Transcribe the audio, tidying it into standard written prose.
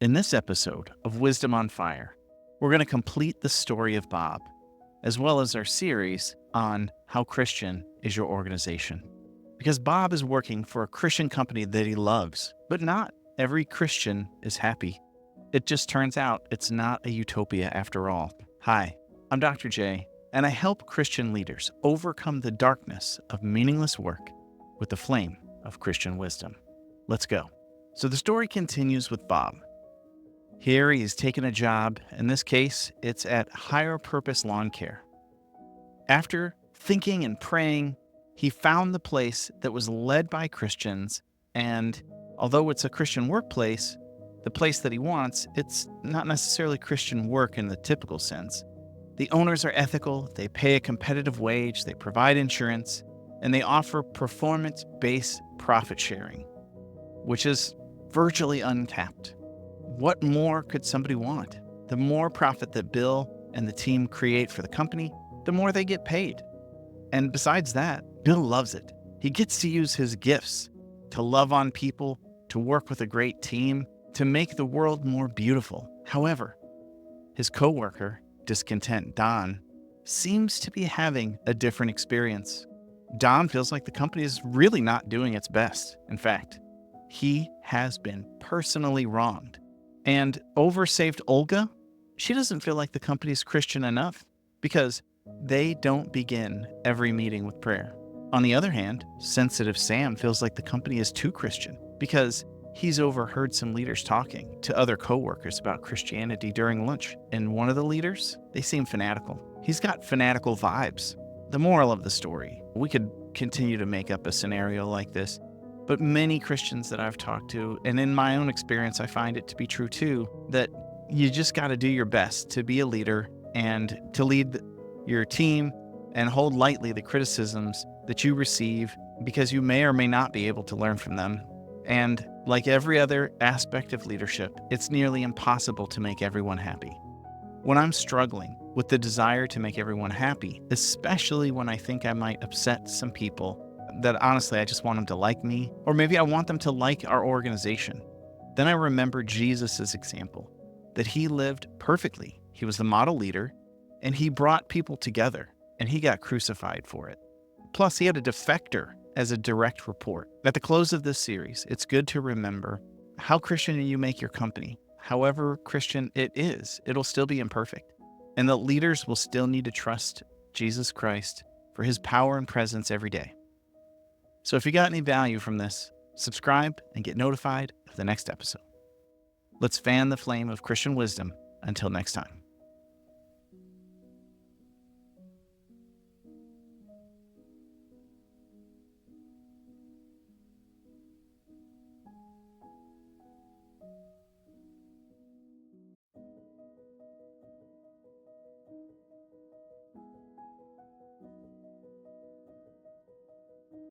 In this episode of Wisdom on Fire, we're going to complete the story of Bob, as well as our series on how Christian is your organization. Because Bob is working for a Christian company that he loves, but not every Christian is happy. It just turns out it's not a utopia after all. Hi, I'm Dr. J, and I help Christian leaders overcome the darkness of meaningless work with the flame of Christian wisdom. Let's go. So the story continues with Bob. Here he's taken a job. In this case, it's at Higher Purpose Lawn Care. After thinking and praying, he found the place that was led by Christians, and although it's a Christian workplace, the place that he wants, it's not necessarily Christian work in the typical sense. The owners are ethical, they pay a competitive wage, they provide insurance, and they offer performance-based profit sharing, which is virtually untapped. What more could somebody want? The more profit that Bill and the team create for the company, the more they get paid. And besides that, Bill loves it. He gets to use his gifts to love on people, to work with a great team, to make the world more beautiful. However, his coworker, discontent Don, seems to be having a different experience. Don feels like the company is really not doing its best. In fact, he has been personally wronged. And oversaved Olga, she doesn't feel like the company's Christian enough because they don't begin every meeting with prayer. On the other hand, sensitive Sam feels like the company is too Christian because he's overheard some leaders talking to other coworkers about Christianity during lunch. And one of the leaders, they seem fanatical. He's got fanatical vibes. The moral of the story, we could continue to make up a scenario like this, but many Christians that I've talked to, and in my own experience, I find it to be true too, that you just got to do your best to be a leader and to lead your team and hold lightly the criticisms that you receive because you may or may not be able to learn from them. And like every other aspect of leadership, it's nearly impossible to make everyone happy. When I'm struggling with the desire to make everyone happy, especially when I think I might upset some people that honestly I just want them to like me, or maybe I want them to like our organization, then I remember Jesus' example, that he lived perfectly. He was the model leader, and he brought people together, and he got crucified for it. Plus, he had a defector as a direct report. At the close of this series, it's good to remember how Christian you make your company. However Christian it is, it'll still be imperfect. And the leaders will still need to trust Jesus Christ for his power and presence every day. So if you got any value from this, subscribe and get notified of the next episode. Let's fan the flame of Christian wisdom until next time.